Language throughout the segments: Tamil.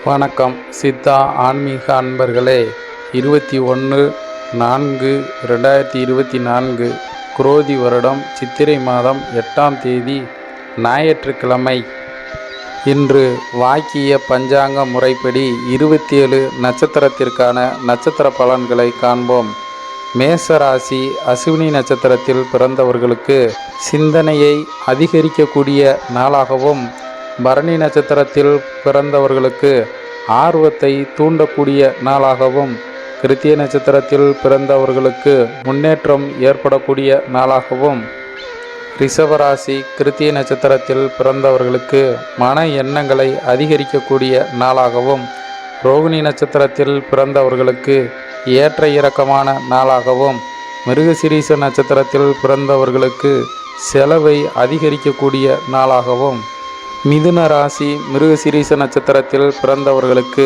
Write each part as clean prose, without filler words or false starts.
வணக்கம் சித்தா ஆன்மீக அன்பர்களே. 21/4/2024 குரோதி வருடம் சித்திரை மாதம் 8ஆம் தேதி ஞாயிற்றுக்கிழமை. இன்று வாக்கிய பஞ்சாங்க முறைப்படி 27 நட்சத்திரத்திற்கான நட்சத்திர பலன்களை காண்போம். மேசராசி அசுவினி நட்சத்திரத்தில் பிறந்தவர்களுக்கு சிந்தனையை அதிகரிக்கக்கூடிய நாளாகவும், பரணி நட்சத்திரத்தில் பிறந்தவர்களுக்கு ஆர்வத்தை தூண்டக்கூடிய நாளாகவும், கிருத்திகை நட்சத்திரத்தில் பிறந்தவர்களுக்கு முன்னேற்றம் ஏற்படக்கூடிய நாளாகவும், ரிஷபராசி கிருத்திகை நட்சத்திரத்தில் பிறந்தவர்களுக்கு மன எண்ணங்களை அதிகரிக்கக்கூடிய நாளாகவும், ரோகிணி நட்சத்திரத்தில் பிறந்தவர்களுக்கு ஏற்ற இறக்கமான நாளாகவும், மிருகசீரிஷ நட்சத்திரத்தில் பிறந்தவர்களுக்கு செலவை அதிகரிக்கக்கூடிய நாளாகவும், மிதுன ராசி மிருகசீரிஷ நட்சத்திரத்தில் பிறந்தவர்களுக்கு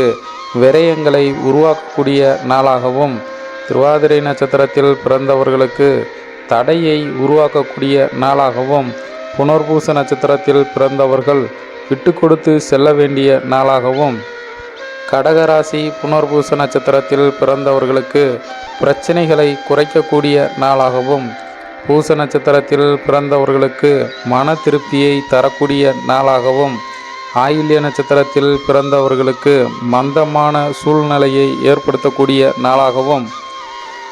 விரயங்களை உருவாக்கக்கூடிய நாளாகவும், திருவாதிரை நட்சத்திரத்தில் பிறந்தவர்களுக்கு தடையை உருவாக்கக்கூடிய நாளாகவும், புனர்பூச நட்சத்திரத்தில் பிறந்தவர்கள் விட்டு கொடுத்து செல்ல வேண்டிய நாளாகவும், கடகராசி புனர்பூச நட்சத்திரத்தில் பிறந்தவர்களுக்கு பிரச்சனைகளை குறைக்கக்கூடிய நாளாகவும், பூச நட்சத்திரத்தில் பிறந்தவர்களுக்கு மன திருப்தியை தரக்கூடிய நாளாகவும், ஆயில்ய நட்சத்திரத்தில் பிறந்தவர்களுக்கு மந்தமான சூழ்நிலையை ஏற்படுத்தக்கூடிய நாளாகவும்,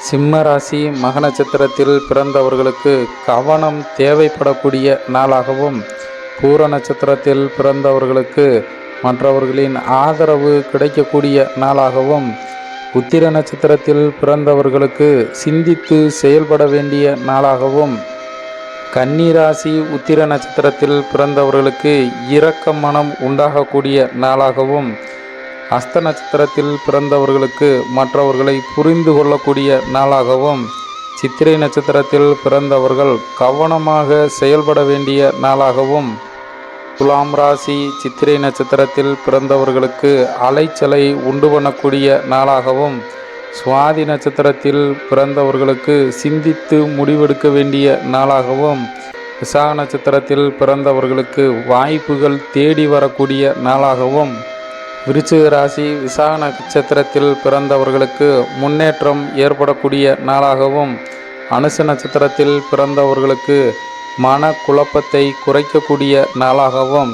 சிம்மராசி மக நட்சத்திரத்தில் பிறந்தவர்களுக்கு கவனம் தேவைப்படக்கூடிய நாளாகவும், பூர நட்சத்திரத்தில் பிறந்தவர்களுக்கு மற்றவர்களின் ஆதரவு கிடைக்கக்கூடிய நாளாகவும், உத்திர நட்சத்திரத்தில் பிறந்தவர்களுக்கு சிந்தித்து செயல்பட வேண்டிய நாளாகவும், கன்னிராசி உத்திர நட்சத்திரத்தில் பிறந்தவர்களுக்கு இரக்க மனம் உண்டாகக்கூடிய நாளாகவும், அஸ்த நட்சத்திரத்தில் பிறந்தவர்களுக்கு மற்றவர்களை புரிந்து கொள்ளக்கூடிய நாளாகவும், சித்திரை நட்சத்திரத்தில் பிறந்தவர்கள் கவனமாக செயல்பட வேண்டிய நாளாகவும், துலாம் ராசி சித்திரை நட்சத்திரத்தில் பிறந்தவர்களுக்கு அலைச்சலை உண்டு பண்ணக்கூடிய நாளாகவும், சுவாதி நட்சத்திரத்தில் பிறந்தவர்களுக்கு சிந்தித்து முடிவெடுக்க வேண்டிய நாளாகவும், விசாக நட்சத்திரத்தில் பிறந்தவர்களுக்கு வாய்ப்புகள் தேடி வரக்கூடிய நாளாகவும், விருச்சிக ராசி விசாக நட்சத்திரத்தில் பிறந்தவர்களுக்கு முன்னேற்றம் ஏற்படக்கூடிய நாளாகவும், அனுச நட்சத்திரத்தில் பிறந்தவர்களுக்கு மன குழப்பத்தை குறைக்கக்கூடிய நாளாகவும்,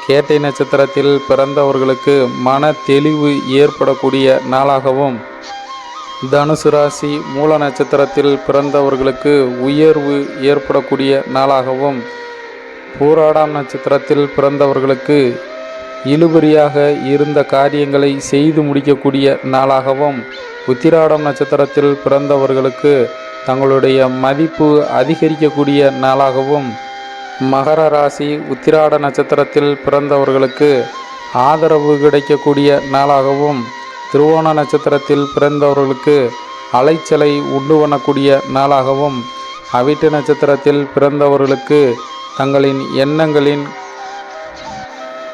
கேட்டை நட்சத்திரத்தில் பிறந்தவர்களுக்கு மன தெளிவு ஏற்படக்கூடிய நாளாகவும், தனுசு ராசி மூல நட்சத்திரத்தில் பிறந்தவர்களுக்கு உயர்வு ஏற்படக்கூடிய நாளாகவும், பூராடம் நட்சத்திரத்தில் பிறந்தவர்களுக்கு இழுபறியாக இருந்த காரியங்களை செய்து முடிக்கக்கூடிய நாளாகவும், உத்திராடம் நட்சத்திரத்தில் பிறந்தவர்களுக்கு தங்களுடைய மதிப்பு அதிகரிக்கக்கூடிய நாளாகவும், மகர ராசி உத்திராட நட்சத்திரத்தில் பிறந்தவர்களுக்கு ஆதரவு கிடைக்கக்கூடிய நாளாகவும், திருவோண நட்சத்திரத்தில் பிறந்தவர்களுக்கு அலைச்சலை உண்டு பண்ணக்கூடிய நாளாகவும், அவிட்ட நட்சத்திரத்தில் பிறந்தவர்களுக்கு தங்களின் எண்ணங்களின்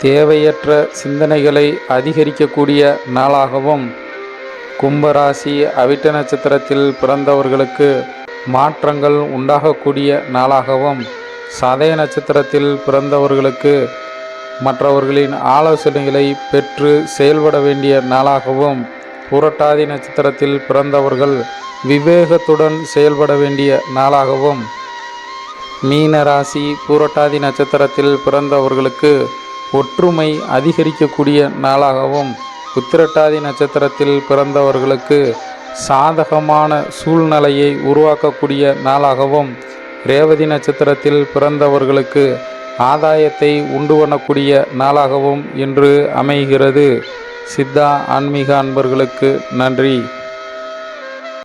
தேவையற்ற சிந்தனைகளை அதிகரிக்கக்கூடிய நாளாகவும், கும்பராசி அவிட்ட நட்சத்திரத்தில் பிறந்தவர்களுக்கு மாற்றங்கள் உண்டாகக்கூடிய நாளாகவும், சதய நட்சத்திரத்தில் பிறந்தவர்களுக்கு மற்றவர்களின் ஆலோசனைகளை பெற்று செயல்பட வேண்டிய நாளாகவும், புரட்டாதி நட்சத்திரத்தில் பிறந்தவர்கள் விவேகத்துடன் செயல்பட வேண்டிய நாளாகவும், மீன ராசி புரட்டாதி நட்சத்திரத்தில் பிறந்தவர்களுக்கு ஒற்றுமை அதிகரிக்கக்கூடிய நாளாகவும், உத்திரட்டாதி நட்சத்திரத்தில் பிறந்தவர்களுக்கு சாதகமான சூழ்நிலையை உருவாக்கக்கூடிய நாளாகவும், ரேவதி நட்சத்திரத்தில் பிறந்தவர்களுக்கு ஆதாயத்தை உண்டு பண்ணக்கூடிய நாளாகவும் இன்று அமைகிறது. சித்தா ஆன்மீக அன்பர்களுக்கு நன்றி.